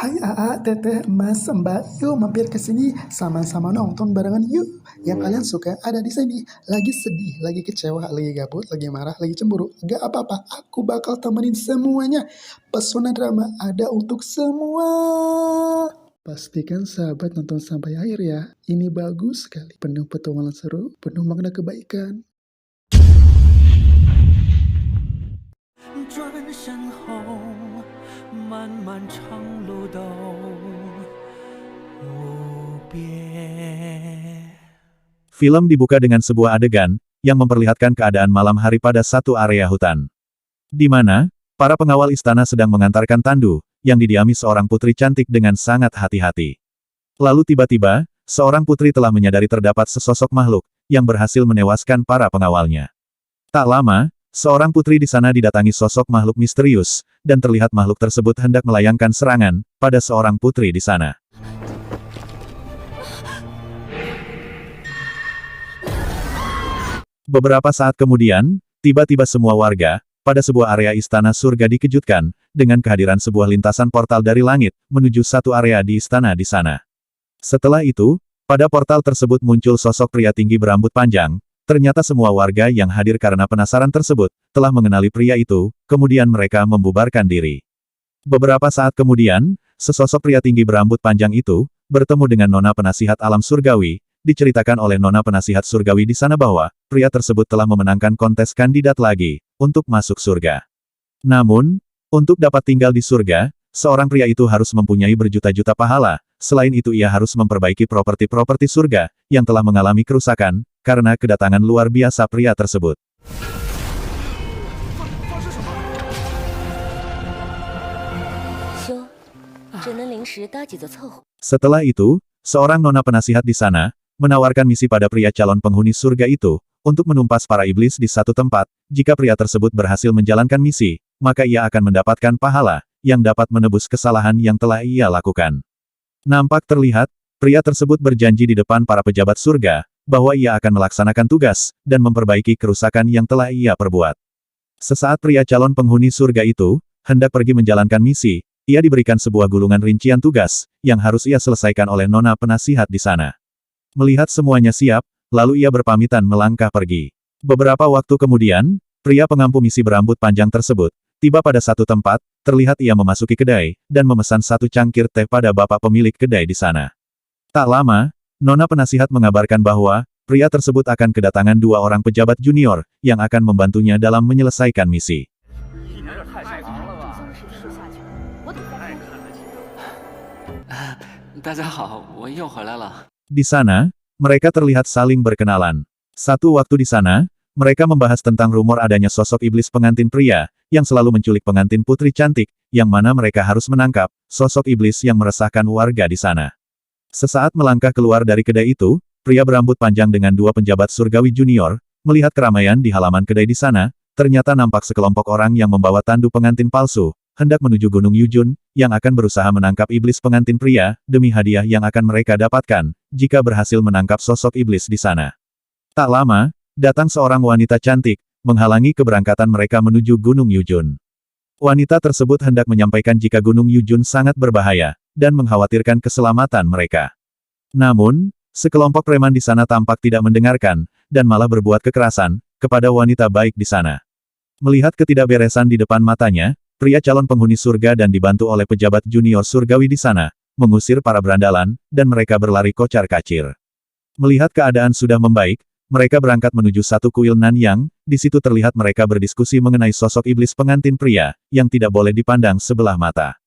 Hai AA, Teteh, Mas, Mbak, yuk mampir ke sini sama-sama nonton barengan yuk. Yang kalian suka ada di sini. Lagi sedih, lagi kecewa, lagi gabut, lagi marah, lagi cemburu. Gak apa-apa, aku bakal temenin semuanya. Pesona drama ada untuk semua. Pastikan sahabat nonton sampai akhir ya. Ini bagus sekali, penuh petualangan seru, penuh makna kebaikan. 转身后，漫漫长路都无边。 Film dibuka dengan sebuah adegan yang memperlihatkan keadaan malam hari pada satu area hutan. Di mana, para pengawal istana sedang mengantarkan tandu, yang didiami seorang putri cantik dengan sangat hati-hati. Lalu tiba-tiba, seorang putri telah menyadari terdapat sesosok makhluk, yang berhasil menewaskan para pengawalnya. Tak lama, seorang putri di sana didatangi sosok makhluk misterius, dan terlihat makhluk tersebut hendak melayangkan serangan pada seorang putri di sana. Beberapa saat kemudian, tiba-tiba semua warga, pada sebuah area istana surga dikejutkan, dengan kehadiran sebuah lintasan portal dari langit, menuju satu area di istana di sana. Setelah itu, pada portal tersebut muncul sosok pria tinggi berambut panjang. Ternyata semua warga yang hadir karena penasaran tersebut, telah mengenali pria itu, kemudian mereka membubarkan diri. Beberapa saat kemudian, sesosok pria tinggi berambut panjang itu, bertemu dengan nona penasihat alam surgawi. Diceritakan oleh nona penasihat surgawi di sana bahwa, pria tersebut telah memenangkan kontes kandidat lagi, untuk masuk surga. Namun, untuk dapat tinggal di surga, seorang pria itu harus mempunyai berjuta-juta pahala, selain itu ia harus memperbaiki properti-properti surga, yang telah mengalami kerusakan, karena kedatangan luar biasa pria tersebut. Setelah itu, seorang nona penasihat di sana, menawarkan misi pada pria calon penghuni surga itu, untuk menumpas para iblis di satu tempat. Jika pria tersebut berhasil menjalankan misi, maka ia akan mendapatkan pahala, yang dapat menebus kesalahan yang telah ia lakukan. Nampak terlihat, pria tersebut berjanji di depan para pejabat surga, bahwa ia akan melaksanakan tugas, dan memperbaiki kerusakan yang telah ia perbuat. Sesaat pria calon penghuni surga itu, hendak pergi menjalankan misi, ia diberikan sebuah gulungan rincian tugas, yang harus ia selesaikan oleh nona penasihat di sana. Melihat semuanya siap, lalu ia berpamitan melangkah pergi. Beberapa waktu kemudian, pria pengampu misi berambut panjang tersebut, tiba pada satu tempat, terlihat ia memasuki kedai, dan memesan satu cangkir teh pada bapak pemilik kedai di sana. Tak lama, nona penasihat mengabarkan bahwa, pria tersebut akan kedatangan dua orang pejabat junior, yang akan membantunya dalam menyelesaikan misi. Di sana, mereka terlihat saling berkenalan. Satu waktu di sana, mereka membahas tentang rumor adanya sosok iblis pengantin pria, yang selalu menculik pengantin putri cantik, yang mana mereka harus menangkap, sosok iblis yang meresahkan warga di sana. Sesaat melangkah keluar dari kedai itu, pria berambut panjang dengan dua penjabat surgawi junior, melihat keramaian di halaman kedai di sana, ternyata nampak sekelompok orang yang membawa tandu pengantin palsu, hendak menuju Gunung Yujun, yang akan berusaha menangkap iblis pengantin pria, demi hadiah yang akan mereka dapatkan, jika berhasil menangkap sosok iblis di sana. Tak lama, datang seorang wanita cantik, menghalangi keberangkatan mereka menuju Gunung Yujun. Wanita tersebut hendak menyampaikan jika Gunung Yujun sangat berbahaya, dan mengkhawatirkan keselamatan mereka. Namun, sekelompok preman di sana tampak tidak mendengarkan, dan malah berbuat kekerasan, kepada wanita baik di sana. Melihat ketidakberesan di depan matanya, pria calon penghuni surga dan dibantu oleh pejabat junior surgawi di sana, mengusir para berandalan, dan mereka berlari kocar-kacir. Melihat keadaan sudah membaik, mereka berangkat menuju satu kuil Nanyang, di situ terlihat mereka berdiskusi mengenai sosok iblis pengantin pria, yang tidak boleh dipandang sebelah mata.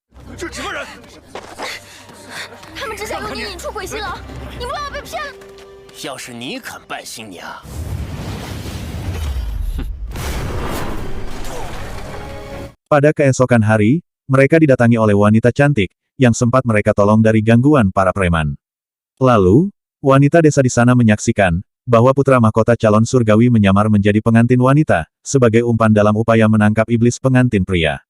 Pada keesokan hari, mereka didatangi oleh wanita cantik, yang sempat mereka tolong dari gangguan para preman. Lalu, wanita desa di sana menyaksikan, bahwa putra mahkota calon surgawi menyamar menjadi pengantin wanita, sebagai umpan dalam upaya menangkap iblis pengantin pria.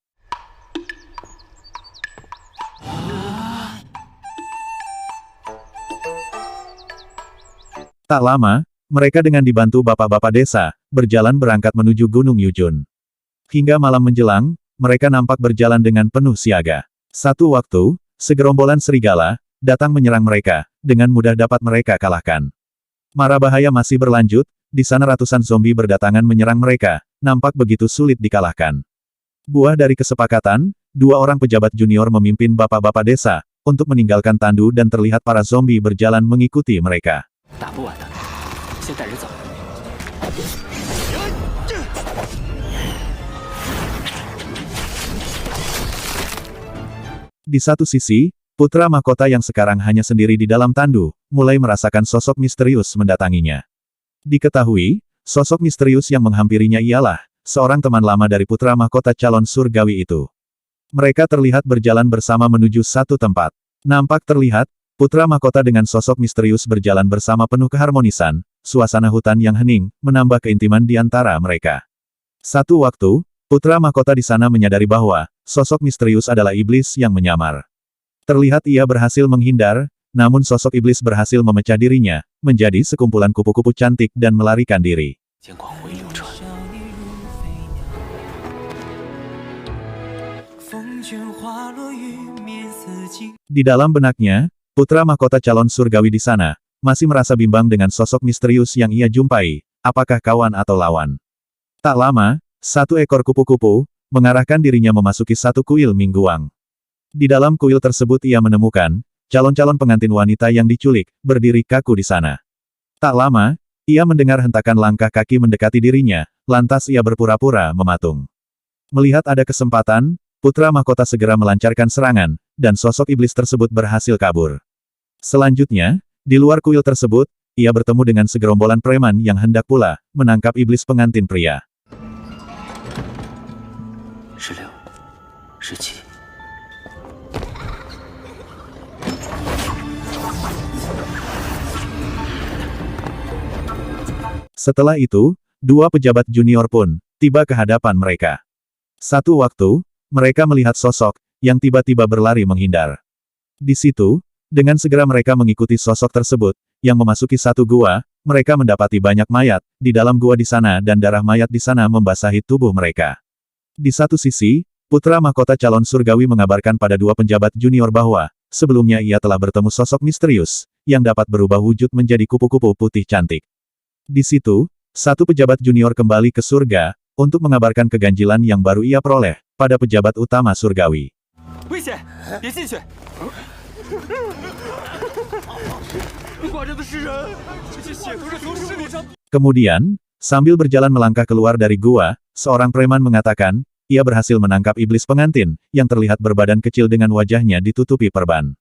Tak lama, mereka dengan dibantu bapak-bapak desa, berjalan berangkat menuju Gunung Yujun. Hingga malam menjelang, mereka nampak berjalan dengan penuh siaga. Satu waktu, segerombolan serigala datang menyerang mereka, dengan mudah dapat mereka kalahkan. Mara bahaya masih berlanjut, di sana ratusan zombie berdatangan menyerang mereka, nampak begitu sulit dikalahkan. Buah dari kesepakatan, dua orang pejabat junior memimpin bapak-bapak desa, untuk meninggalkan tandu dan terlihat para zombie berjalan mengikuti mereka. 打不完的，先带人走。 Di satu sisi, putra mahkota yang sekarang hanya sendiri di dalam tandu, mulai merasakan sosok misterius mendatanginya. Diketahui, sosok misterius yang menghampirinya ialah seorang teman lama dari putra mahkota calon surgawi itu. Mereka terlihat berjalan bersama menuju satu tempat. Nampak terlihat, putra mahkota dengan sosok misterius berjalan bersama penuh keharmonisan, suasana hutan yang hening, menambah keintiman di antara mereka. Satu waktu, putra mahkota di sana menyadari bahwa sosok misterius adalah iblis yang menyamar. Terlihat ia berhasil menghindar, namun sosok iblis berhasil memecah dirinya, menjadi sekumpulan kupu-kupu cantik dan melarikan diri. 见光回流传。 笑你如飞鸟，风卷花落玉面似镜。 Di dalam benaknya, putra mahkota calon surgawi di sana, masih merasa bimbang dengan sosok misterius yang ia jumpai, apakah kawan atau lawan. Tak lama, satu ekor kupu-kupu, mengarahkan dirinya memasuki satu kuil mingguang. Di dalam kuil tersebut ia menemukan, calon-calon pengantin wanita yang diculik, berdiri kaku di sana. Tak lama, ia mendengar hentakan langkah kaki mendekati dirinya, lantas ia berpura-pura mematung. Melihat ada kesempatan, putra mahkota segera melancarkan serangan, dan sosok iblis tersebut berhasil kabur. Selanjutnya, di luar kuil tersebut, ia bertemu dengan segerombolan preman yang hendak pula menangkap iblis pengantin pria. 16、17。 Setelah itu, dua pejabat junior pun tiba ke hadapan mereka. Satu waktu, mereka melihat sosok yang tiba-tiba berlari menghindar. Di situ, dengan segera mereka mengikuti sosok tersebut, yang memasuki satu gua, mereka mendapati banyak mayat di dalam gua di sana dan darah mayat di sana membasahi tubuh mereka. Di satu sisi, putra mahkota calon surgawi mengabarkan pada dua penjabat junior bahwa sebelumnya ia telah bertemu sosok misterius yang dapat berubah wujud menjadi kupu-kupu putih cantik. Di situ, satu pejabat junior kembali ke surga untuk mengabarkan keganjilan yang baru ia peroleh pada pejabat utama surgawi. 危险，别进去！挂着的是人，这些血都是从尸体上。 Kemudian, sambil berjalan melangkah keluar dari gua, seorang preman mengatakan, ia berhasil menangkap iblis pengantin, yang terlihat berbadan kecil dengan wajahnya ditutupi perban.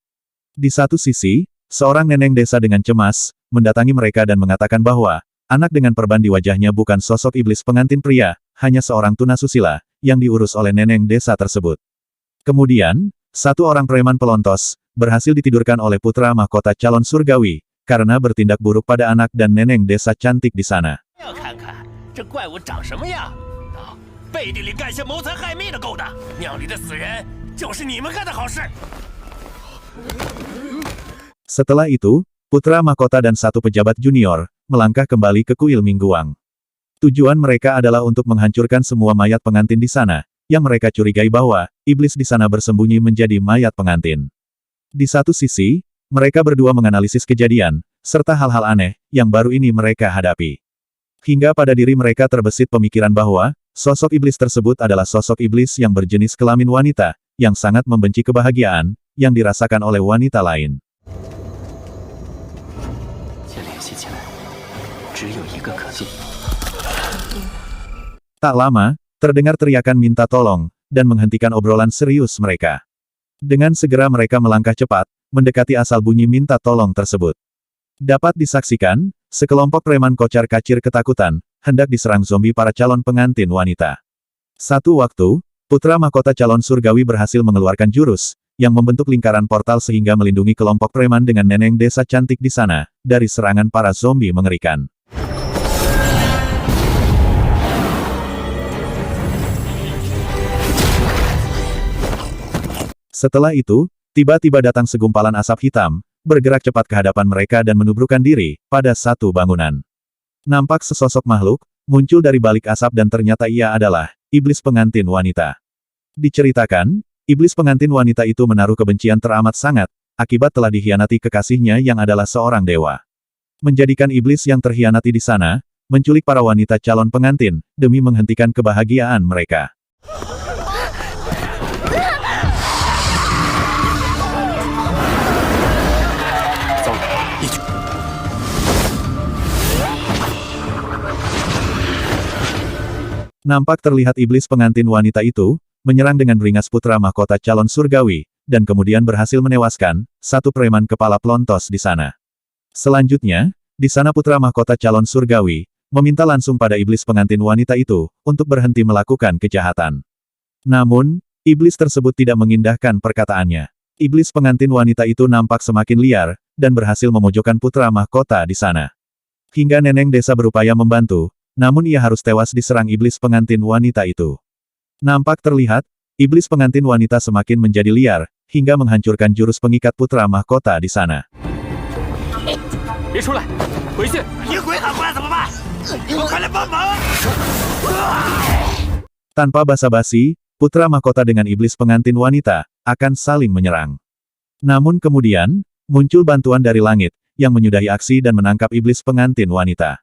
Di satu sisi, seorang neneng desa dengan cemas, mendatangi mereka dan mengatakan bahwa, anak dengan perban di wajahnya bukan sosok iblis pengantin pria, hanya seorang tunasusila, yang diurus oleh neneng desa tersebut. Kemudian, satu orang preman pelontos, berhasil ditidurkan oleh putra mahkota calon surgawi, karena bertindak buruk pada anak dan neneng desa cantik di sana. 要看看这怪物长什么样啊！背地里干些谋财害命的勾当，庙里的死人就是你们干的好事。 Setelah itu, putra mahkota dan satu pejabat junior, melangkah kembali ke kuil mingguang. Tujuan mereka adalah untuk menghancurkan semua mayat pengantin di sana, yang mereka curigai bahwa iblis di sana bersembunyi menjadi mayat pengantin. Di satu sisi, mereka berdua menganalisis kejadian, serta hal-hal aneh yang baru ini mereka hadapi. Hingga pada diri mereka terbesit pemikiran bahwa sosok iblis tersebut adalah sosok iblis yang berjenis kelamin wanita, yang sangat membenci kebahagiaan yang dirasakan oleh wanita lain. 先联系起来，只有一个可信。 Tak lama, terdengar teriakan minta tolong, dan menghentikan obrolan serius mereka. Dengan segera mereka melangkah cepat, mendekati asal bunyi minta tolong tersebut. Dapat disaksikan, sekelompok preman kocar-kacir ketakutan, hendak diserang zombie para calon pengantin wanita. Satu waktu, putra mahkota calon surgawi berhasil mengeluarkan jurus, yang membentuk lingkaran portal sehingga melindungi kelompok preman dengan neneng desa cantik di sana, dari serangan para zombie mengerikan. Setelah itu, tiba-tiba datang segumpalan asap hitam, bergerak cepat ke hadapan mereka dan menubrukkan diri pada satu bangunan. Nampak sesosok makhluk, muncul dari balik asap dan ternyata ia adalah iblis pengantin wanita. Diceritakan, Iblis pengantin wanita itu menaruh kebencian teramat sangat, akibat telah dikhianati kekasihnya yang adalah seorang dewa. Menjadikan iblis yang terkhianati di sana, menculik para wanita calon pengantin, demi menghentikan kebahagiaan mereka. Nampak terlihat iblis pengantin wanita itu, menyerang dengan beringas putra mahkota calon surgawi, dan kemudian berhasil menewaskan satu preman kepala plontos di sana. Selanjutnya, di sana putra mahkota calon surgawi, meminta langsung pada iblis pengantin wanita itu, untuk berhenti melakukan kejahatan. Namun, iblis tersebut tidak mengindahkan perkataannya. Iblis pengantin wanita itu nampak semakin liar, dan berhasil memojokkan putra mahkota di sana. Hingga neneng desa berupaya membantu, namun ia harus tewas diserang iblis pengantin wanita itu. Nampak terlihat, iblis pengantin wanita semakin menjadi liar, hingga menghancurkan jurus pengikat putra mahkota di sana. 别出来，回去！ 你鬼喊过来怎么办？你们快来帮忙！ Tanpa basa-basi, putra mahkota dengan iblis pengantin wanita akan saling menyerang. Namun kemudian, muncul bantuan dari langit, yang menyudahi aksi dan menangkap iblis pengantin wanita.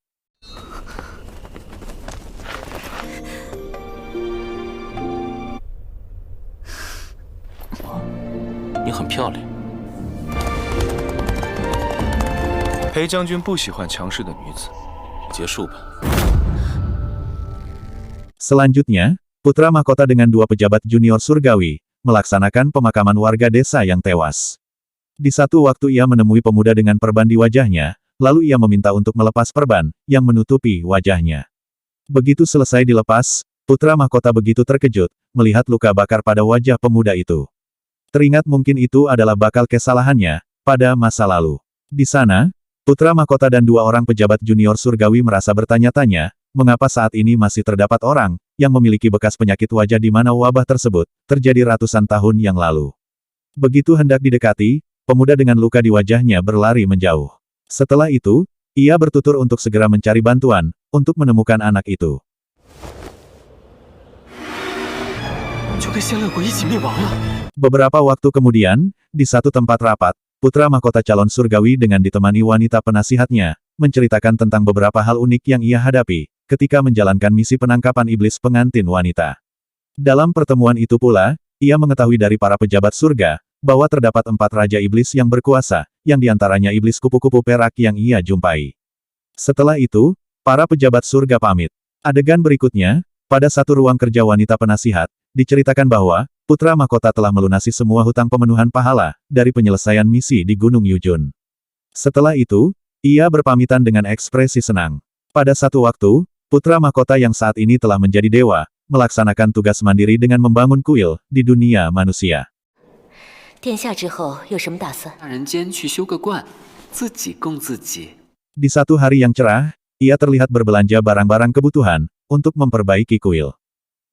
你很漂亮。 裴将军不喜欢强势的女子， 结束吧。 Selanjutnya, putra mahkota dengan dua pejabat junior surgawi, melaksanakan pemakaman warga desa yang tewas. Di satu waktu ia menemui pemuda dengan perban di wajahnya, lalu ia meminta untuk melepas perban, yang menutupi wajahnya. Begitu selesai dilepas, putra mahkota begitu terkejut, melihat luka bakar pada wajah pemuda itu. Teringat mungkin itu adalah bakal kesalahannya, pada masa lalu. Di sana, putra mahkota dan dua orang pejabat junior surgawi merasa bertanya-tanya, mengapa saat ini masih terdapat orang yang memiliki bekas penyakit wajah di mana wabah tersebut terjadi ratusan tahun yang lalu. Begitu hendak didekati, pemuda dengan luka di wajahnya berlari menjauh. Setelah itu, ia bertutur untuk segera mencari bantuan untuk menemukan anak itu. 就跟仙乐国一起灭亡了。 Beberapa waktu kemudian, di satu tempat rapat, putra mahkota calon surgawi dengan ditemani wanita penasihatnya, menceritakan tentang beberapa hal unik yang ia hadapi, ketika menjalankan misi penangkapan iblis pengantin wanita. Dalam pertemuan itu pula, ia mengetahui dari para pejabat surga, bahwa terdapat 4 raja iblis yang berkuasa, yang diantaranya iblis kupu-kupu perak yang ia jumpai. Setelah itu, para pejabat surga pamit. Adegan berikutnya, pada satu ruang kerja wanita penasihat, diceritakan bahwa, putra mahkota telah melunasi semua hutang pemenuhan pahala, dari penyelesaian misi di Gunung Yujun. Setelah itu, ia berpamitan dengan ekspresi senang. Pada satu waktu, putra mahkota yang saat ini telah menjadi dewa, melaksanakan tugas mandiri dengan membangun kuil, di dunia manusia. 殿下之后有什么打算？ 下人间去修个观，自己供自己。 Di satu hari yang cerah, ia terlihat berbelanja barang-barang kebutuhan, untuk memperbaiki kuil.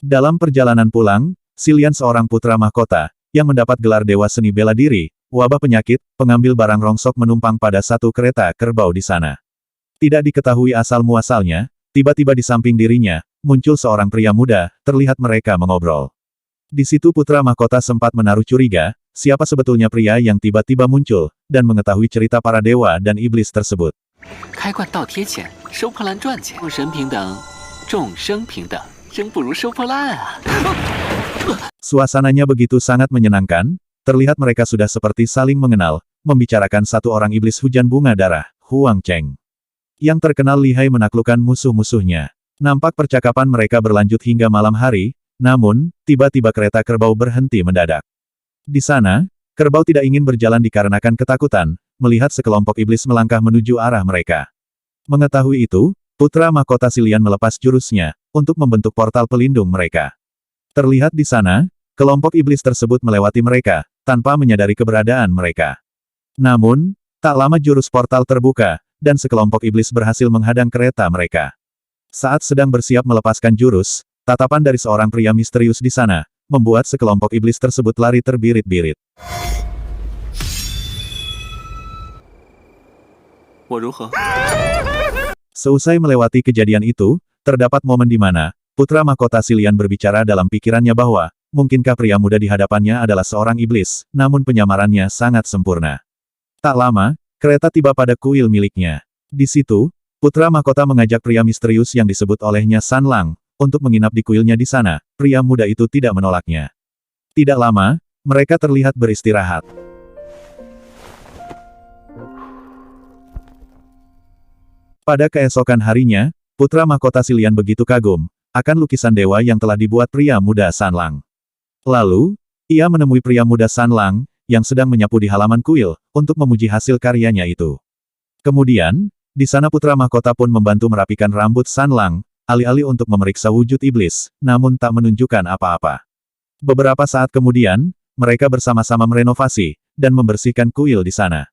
Dalam perjalanan pulang, Silian seorang putra mahkota, yang mendapat gelar dewa seni bela diri, wabah penyakit, pengambil barang rongsok menumpang pada satu kereta kerbau di sana. Tidak diketahui asal-muasalnya, tiba-tiba di samping dirinya, muncul seorang pria muda, terlihat mereka mengobrol. Di situ putra mahkota sempat menaruh curiga, siapa sebetulnya pria yang tiba-tiba muncul, dan mengetahui cerita para dewa dan iblis tersebut. 开罐倒贴钱，收破烂赚钱。众神平等，众生平等，生不如收破烂啊！ Suasananya begitu sangat menyenangkan, terlihat mereka sudah seperti saling mengenal, membicarakan satu orang iblis hujan bunga darah, Huang Cheng. Yang terkenal lihai menaklukkan musuh-musuhnya. Nampak percakapan mereka berlanjut hingga malam hari, namun, tiba-tiba kereta kerbau berhenti mendadak. Di sana, kerbau tidak ingin berjalan dikarenakan ketakutan, melihat sekelompok iblis melangkah menuju arah mereka. Mengetahui itu, putra mahkota Silian melepas jurusnya, untuk membentuk portal pelindung mereka. Terlihat di sana, kelompok iblis tersebut melewati mereka, tanpa menyadari keberadaan mereka. Namun, tak lama jurus portal terbuka, dan sekelompok iblis berhasil menghadang kereta mereka. Saat sedang bersiap melepaskan jurus, tatapan dari seorang pria misterius di sana, membuat sekelompok iblis tersebut lari terbirit-birit. 我如何？ Seusai melewati kejadian itu, terdapat momen di mana, putra mahkota Silian berbicara dalam pikirannya bahwa, mungkinkah pria muda di hadapannya adalah seorang iblis, namun penyamarannya sangat sempurna. Tak lama, kereta tiba pada kuil miliknya. Di situ, putra mahkota mengajak pria misterius yang disebut olehnya San Lang, untuk menginap di kuilnya di sana. Pria muda itu tidak menolaknya. Tidak lama, mereka terlihat beristirahat. Pada keesokan harinya, putra mahkota Silian begitu kagum akan lukisan dewa yang telah dibuat pria muda San Lang. Lalu, ia menemui pria muda San Lang, yang sedang menyapu di halaman kuil, untuk memuji hasil karyanya itu. Kemudian, di sana putra mahkota pun membantu merapikan rambut San Lang, alih-alih untuk memeriksa wujud iblis, namun tak menunjukkan apa-apa. Beberapa saat kemudian, mereka bersama-sama merenovasi, dan membersihkan kuil di sana.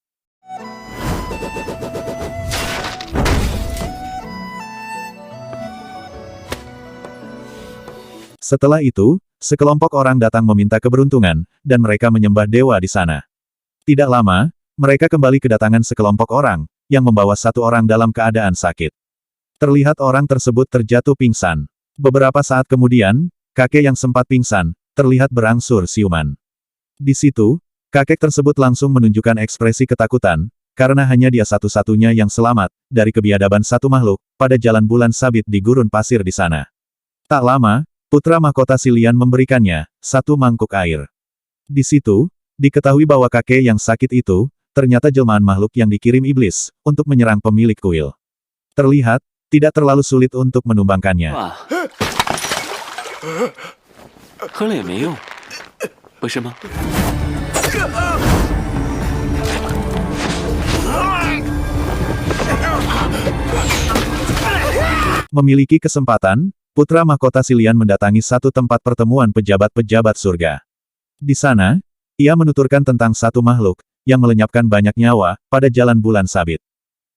Setelah itu, sekelompok orang datang meminta keberuntungan, dan mereka menyembah dewa di sana. Tidak lama, mereka kembali kedatangan sekelompok orang, yang membawa satu orang dalam keadaan sakit. Terlihat orang tersebut terjatuh pingsan. Beberapa saat kemudian, kakek yang sempat pingsan, terlihat berangsur siuman. Di situ, kakek tersebut langsung menunjukkan ekspresi ketakutan, karena hanya dia satu-satunya yang selamat, dari kebiadaban satu makhluk, pada jalan bulan sabit di gurun pasir di sana. Tak lama, putra mahkota Silian memberikannya satu mangkuk air. Di situ, diketahui bahwa kakek yang sakit itu, ternyata jelmaan makhluk yang dikirim iblis, untuk menyerang pemilik kuil. Terlihat, tidak terlalu sulit untuk menumbangkannya. 哇，喝了也没用，不是吗？ Memiliki kesempatan, putra mahkota Silian mendatangi satu tempat pertemuan pejabat-pejabat surga. Di sana, ia menuturkan tentang satu makhluk, yang melenyapkan banyak nyawa, pada jalan bulan sabit.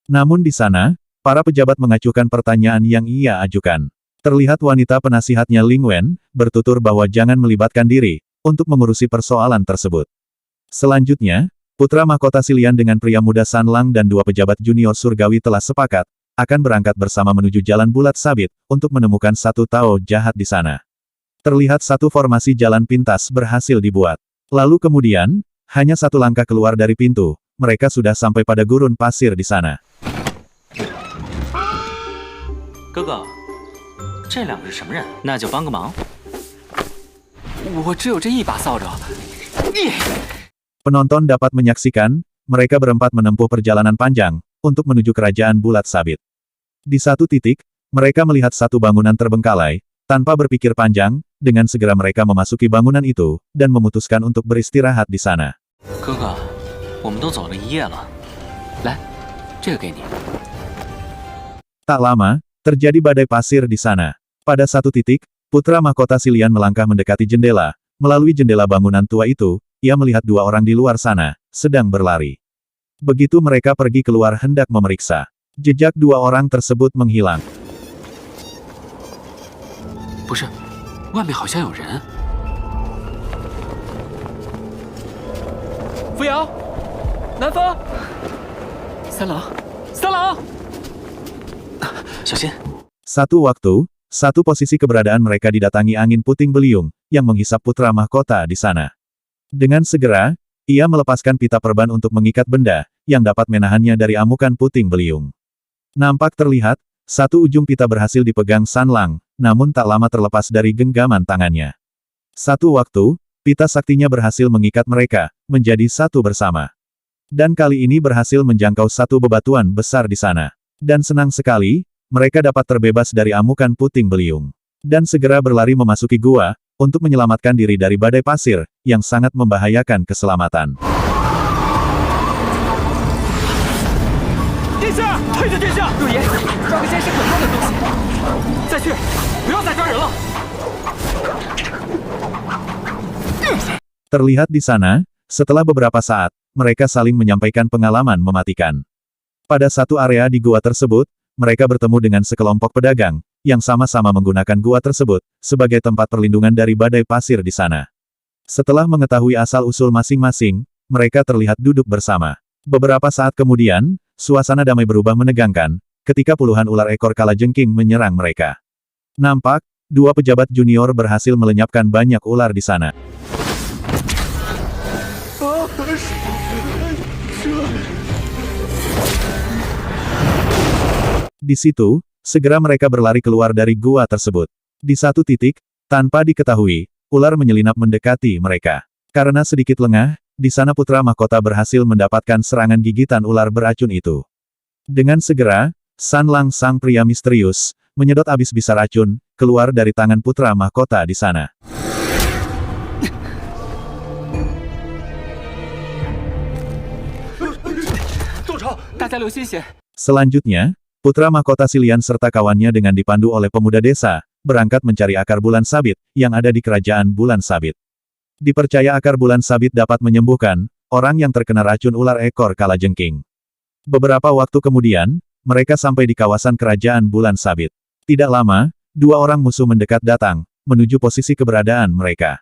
Namun di sana, para pejabat mengacuhkan pertanyaan yang ia ajukan. Terlihat wanita penasihatnya Ling Wen, bertutur bahwa jangan melibatkan diri, untuk mengurusi persoalan tersebut. Selanjutnya, putra mahkota Silian dengan pria muda San Lang dan dua pejabat junior surgawi telah sepakat, akan berangkat bersama menuju jalan bulat sabit, untuk menemukan satu Tao jahat di sana. Terlihat satu formasi jalan pintas berhasil dibuat. Lalu kemudian, hanya satu langkah keluar dari pintu, mereka sudah sampai pada gurun pasir di sana. 哥哥，这两个是什么人？那就帮个忙。我只有这一把扫帚。 Penonton dapat menyaksikan, mereka berempat menempuh perjalanan panjang, untuk menuju kerajaan bulat sabit. Di satu titik, mereka melihat satu bangunan terbengkalai, tanpa berpikir panjang, dengan segera mereka memasuki bangunan itu, dan memutuskan untuk beristirahat di sana. 哥哥，我们都走了一夜了。来，这个给你。 Tak lama, terjadi badai pasir di sana. Pada satu titik, putra mahkota Silian melangkah mendekati jendela. Melalui jendela bangunan tua itu, ia melihat dua orang di luar sana, sedang berlari. Begitu mereka pergi keluar hendak memeriksa, jejak dua orang tersebut menghilang. 不是，外面好像有人。扶摇，南风，三郎，三郎，小心！ Satu waktu, satu posisi keberadaan mereka didatangi angin puting beliung, yang menghisap putra mahkota di sana. Dengan segera, ia melepaskan pita perban untuk mengikat benda, yang dapat menahannya dari amukan puting beliung. Nampak terlihat, satu ujung pita berhasil dipegang San Lang, namun tak lama terlepas dari genggaman tangannya. Satu waktu, pita saktinya berhasil mengikat mereka, menjadi satu bersama. Dan kali ini berhasil menjangkau satu bebatuan besar di sana. Dan senang sekali, mereka dapat terbebas dari amukan puting beliung. Dan segera berlari memasuki gua, untuk menyelamatkan diri dari badai pasir, yang sangat membahayakan keselamatan. 殿下，退下殿下！陆爷，抓个坚实可靠的东西。再去，不要再抓人了。 Terlihat di sana, setelah beberapa saat, mereka saling menyampaikan pengalaman mematikan. Pada satu area di gua tersebut, mereka bertemu dengan sekelompok pedagang, yang sama-sama menggunakan gua tersebut, sebagai tempat perlindungan dari badai pasir di sana. Setelah mengetahui asal-usul masing-masing, mereka terlihat duduk bersama. Beberapa saat kemudian, suasana damai berubah menegangkan, ketika puluhan ular ekor kalajengking menyerang mereka. Nampak, dua pejabat junior berhasil melenyapkan banyak ular di sana. Di situ, segera mereka berlari keluar dari gua tersebut. Di satu titik, tanpa diketahui, ular menyelinap mendekati mereka. Karena sedikit lengah, di sana putra mahkota berhasil mendapatkan serangan gigitan ular beracun itu. Dengan segera, Sanlang sang pria misterius, menyedot abis bisa racun, keluar dari tangan putra mahkota di sana. 动手！大家留心些。 Selanjutnya, putra mahkota Silian serta kawannya dengan dipandu oleh pemuda desa, berangkat mencari akar bulan sabit, yang ada di kerajaan bulan sabit. Dipercaya akar bulan sabit dapat menyembuhkan orang yang terkena racun ular ekor kalajengking. Beberapa waktu kemudian, mereka sampai di kawasan kerajaan bulan sabit. Tidak lama, dua orang musuh mendekat datang, menuju posisi keberadaan mereka.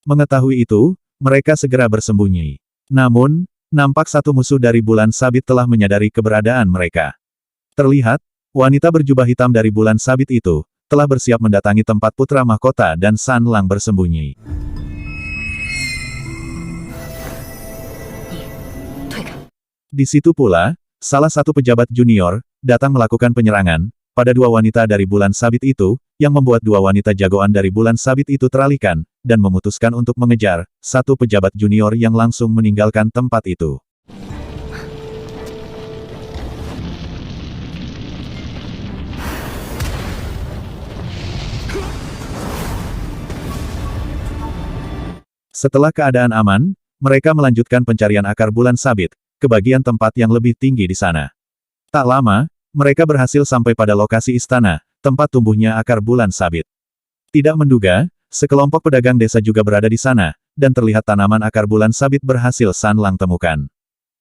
Mengetahui itu, mereka segera bersembunyi. Namun, nampak satu musuh dari bulan sabit telah menyadari keberadaan mereka. Terlihat, wanita berjubah hitam dari bulan sabit itu, telah bersiap mendatangi tempat putra mahkota dan Sanlang bersembunyi. Di situ pula, salah satu pejabat junior, datang melakukan penyerangan, pada dua wanita dari bulan sabit itu, yang membuat dua wanita jagoan dari bulan sabit itu teralihkan, dan memutuskan untuk mengejar, satu pejabat junior yang langsung meninggalkan tempat itu. Setelah keadaan aman, mereka melanjutkan pencarian akar bulan sabit, ke bagian tempat yang lebih tinggi di sana. Tak lama, mereka berhasil sampai pada lokasi istana, tempat tumbuhnya akar bulan sabit. Tidak menduga, sekelompok pedagang desa juga berada di sana, dan terlihat tanaman akar bulan sabit berhasil Sanlang temukan.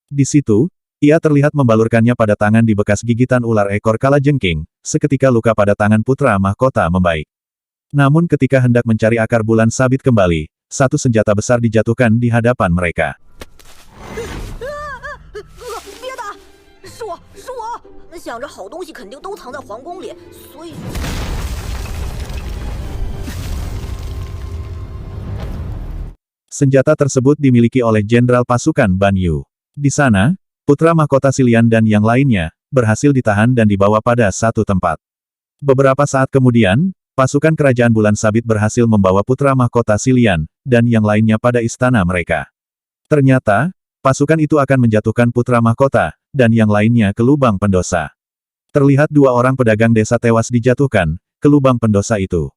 Di situ, ia terlihat membalurkannya pada tangan di bekas gigitan ular ekor kalajengking, seketika luka pada tangan putra mahkota membaik. Namun ketika hendak mencari akar bulan sabit kembali, satu senjata besar dijatuhkan di hadapan mereka. 别打！是我，是我！想着好东西肯定都藏在皇宫里，所以…… Senjata tersebut dimiliki oleh Jenderal Pasukan Ban Yu. Di sana, putra mahkota Silian dan yang lainnya, berhasil ditahan dan dibawa pada satu tempat. Beberapa saat kemudian, pasukan kerajaan bulan sabit berhasil membawa putra mahkota Silian, dan yang lainnya pada istana mereka. Ternyata, pasukan itu akan menjatuhkan putra mahkota, dan yang lainnya ke lubang pendosa. Terlihat dua orang pedagang desa tewas dijatuhkan, ke lubang pendosa itu.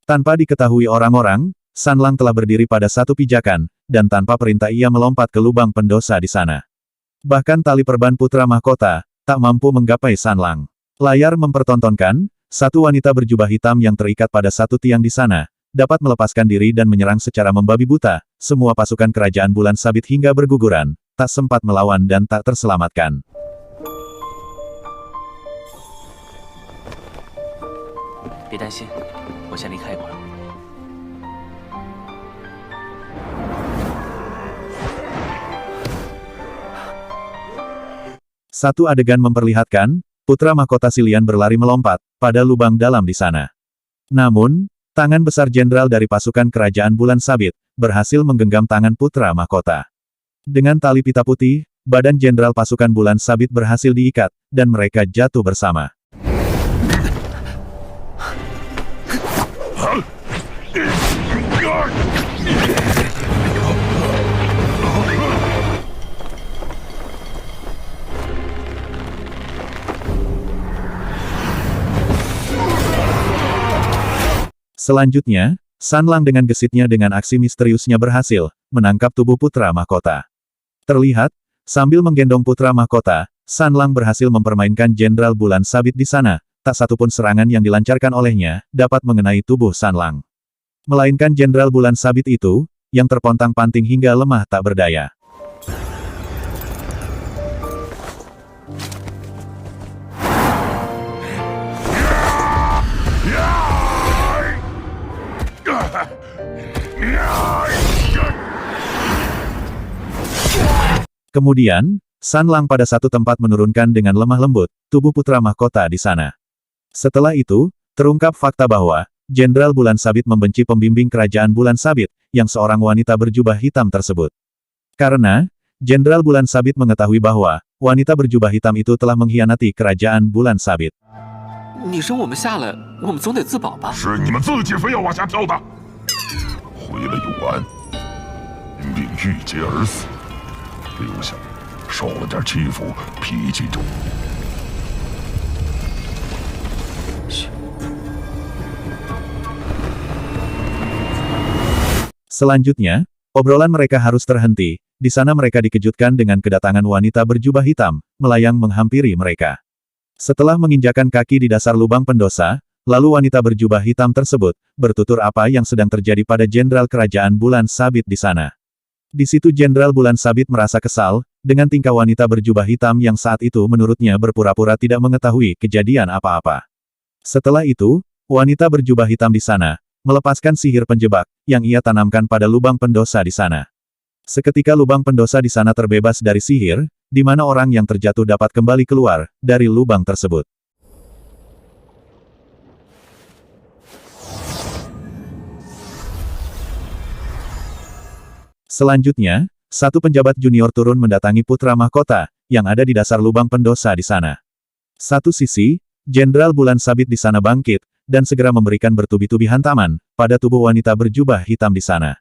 Tanpa diketahui orang-orang, Sanlang telah berdiri pada satu pijakan, dan tanpa perintah ia melompat ke lubang pendosa di sana. Bahkan tali perban putra mahkota, tak mampu menggapai Sanlang. Layar mempertontonkan, satu wanita berjubah hitam yang terikat pada satu tiang di sana, dapat melepaskan diri dan menyerang secara membabi buta, semua pasukan kerajaan bulan sabit hingga berguguran, tak sempat melawan dan tak terselamatkan. Satu adegan memperlihatkan, putra mahkota Silian berlari melompat, pada lubang dalam di sana. Namun, tangan besar jenderal dari pasukan kerajaan bulan sabit, berhasil menggenggam tangan putra mahkota. Dengan tali pita putih, badan jenderal pasukan bulan sabit berhasil diikat, dan mereka jatuh bersama. Selanjutnya, Sanlang dengan gesitnya dengan aksi misteriusnya berhasil menangkap tubuh putra mahkota. Terlihat, sambil menggendong putra mahkota, Sanlang berhasil mempermainkan Jenderal Bulan Sabit di sana, tak satupun serangan yang dilancarkan olehnya dapat mengenai tubuh Sanlang. Melainkan Jenderal Bulan Sabit itu, yang terpontang-panting hingga lemah tak berdaya. Kemudian, San Lang pada satu tempat menurunkan dengan lemah lembut tubuh putra mahkota di sana. Setelah itu, terungkap fakta bahwa Jenderal Bulan Sabit membenci pembimbing kerajaan Bulan Sabit, yang seorang wanita berjubah hitam tersebut. Karena, Jenderal Bulan Sabit mengetahui bahwa wanita berjubah hitam itu telah mengkhianati kerajaan Bulan Sabit. 你说我们下了，我们总得自保吧？是你们自己非要往下跳的。毁了永安，并郁结而死，留下受了点欺负，脾气重。 Selanjutnya, obrolan mereka harus terhenti. Di sana mereka dikejutkan dengan kedatangan wanita berjubah hitam, melayang menghampiri mereka. Setelah menginjakan kaki di dasar lubang pendosa, lalu wanita berjubah hitam tersebut bertutur apa yang sedang terjadi pada Jenderal Kerajaan Bulan Sabit di sana. Di situ Jenderal Bulan Sabit merasa kesal dengan tingkah wanita berjubah hitam yang saat itu menurutnya berpura-pura tidak mengetahui kejadian apa-apa. Setelah itu, wanita berjubah hitam di sana melepaskan sihir penjebak yang ia tanamkan pada lubang pendosa di sana. Seketika lubang pendosa di sana terbebas dari sihir, di mana orang yang terjatuh dapat kembali keluar dari lubang tersebut. Selanjutnya, satu penjabat junior turun mendatangi putra mahkota yang ada di dasar lubang pendosa di sana. Satu sisi, Jenderal Bulan Sabit di sana bangkit dan segera memberikan bertubi-tubi hantaman pada tubuh wanita berjubah hitam di sana.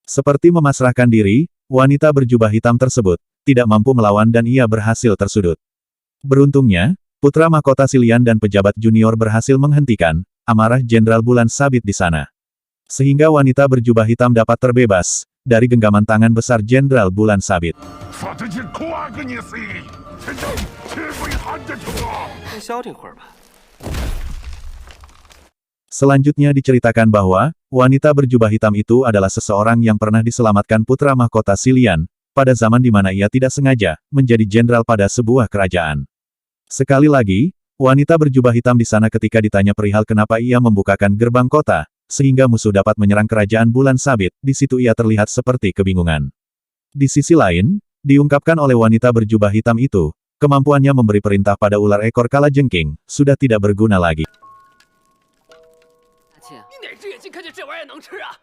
Seperti memasrahkan diri, wanita berjubah hitam tersebut tidak mampu melawan dan ia berhasil tersudut. Beruntungnya, putra mahkota Silian dan pejabat junior berhasil menghentikan amarah Jenderal Bulan Sabit di sana. Sehingga wanita berjubah hitam dapat terbebas dari genggaman tangan besar Jenderal Bulan Sabit. 消停会儿吧。 Selanjutnya diceritakan bahwa, wanita berjubah hitam itu adalah seseorang yang pernah diselamatkan putra mahkota Silian, pada zaman di mana ia tidak sengaja menjadi jenderal pada sebuah kerajaan. Sekali lagi, wanita berjubah hitam di sana ketika ditanya perihal kenapa ia membukakan gerbang kota, sehingga musuh dapat menyerang kerajaan Bulan Sabit, di situ ia terlihat seperti kebingungan. Di sisi lain, diungkapkan oleh wanita berjubah hitam itu, kemampuannya memberi perintah pada ular ekor kalajengking, sudah tidak berguna lagi. 你哪只眼睛看见这玩意儿能吃啊？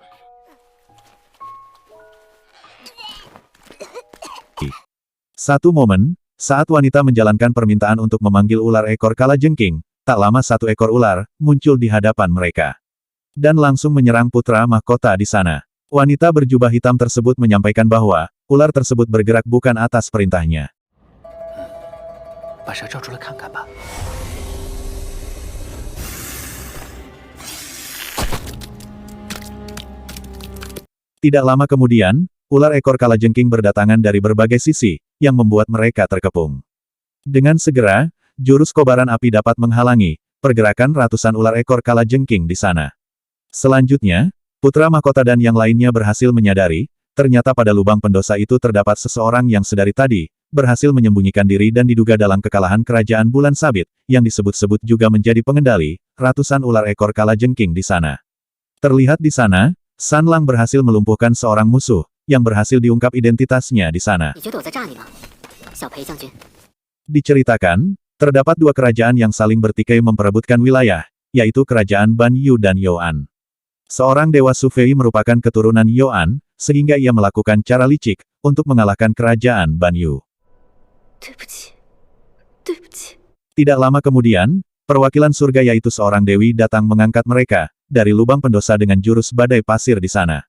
Satu momen, saat wanita menjalankan permintaan untuk memanggil ular ekor kalajengking, tak lama satu ekor ular muncul di hadapan mereka. Dan langsung menyerang putra mahkota di sana. Wanita berjubah hitam tersebut menyampaikan bahwa, ular tersebut bergerak bukan atas perintahnya. 把蛇照出来看看吧。 Tidak lama kemudian, ular ekor kalajengking berdatangan dari berbagai sisi, yang membuat mereka terkepung. Dengan segera, jurus kobaran api dapat menghalangi pergerakan ratusan ular ekor kalajengking di sana. Selanjutnya, putra mahkota dan yang lainnya berhasil menyadari, ternyata pada lubang pendosa itu terdapat seseorang yang sedari tadi berhasil menyembunyikan diri dan diduga dalam kekalahan kerajaan Bulan Sabit, yang disebut-sebut juga menjadi pengendali ratusan ular ekor kalajengking di sana. Terlihat di sana, San Lang berhasil melumpuhkan seorang musuh, yang berhasil diungkap identitasnya di sana. Diceritakan, terdapat dua kerajaan yang saling bertikai memperebutkan wilayah, yaitu kerajaan Ban Yu dan Youan. Seorang dewa Sufei merupakan keturunan Youan, sehingga ia melakukan cara licik untuk mengalahkan kerajaan Ban Yu. Tidak lama kemudian, perwakilan surga yaitu seorang dewi datang mengangkat mereka dari lubang pendosa dengan jurus badai pasir di sana.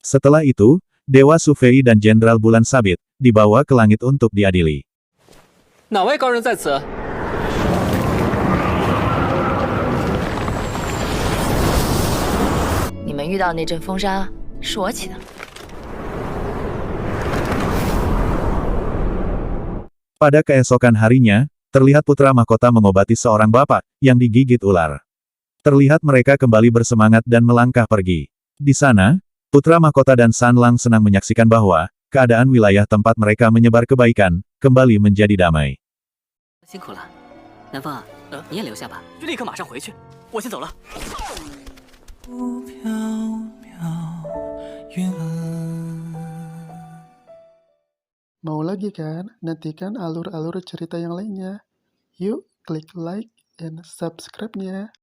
Setelah itu, Dewa Sufei dan Jenderal Bulan Sabit dibawa ke langit untuk diadili. 哪位高人在此？ 你们遇到那阵风沙是我起的。 Pada keesokan harinya, terlihat putra mahkota mengobati seorang bapak yang digigit ular. Terlihat mereka kembali bersemangat dan melangkah pergi. Di sana, putra mahkota dan San Lang senang menyaksikan bahwa keadaan wilayah tempat mereka menyebar kebaikan kembali menjadi damai. 辛苦了，南风啊，你也留下吧。立刻马上回去，我先走了。飘渺云 Mau lagi kan? Nantikan alur-alur cerita yang lainnya. Yuk, klik like and subscribe-nya.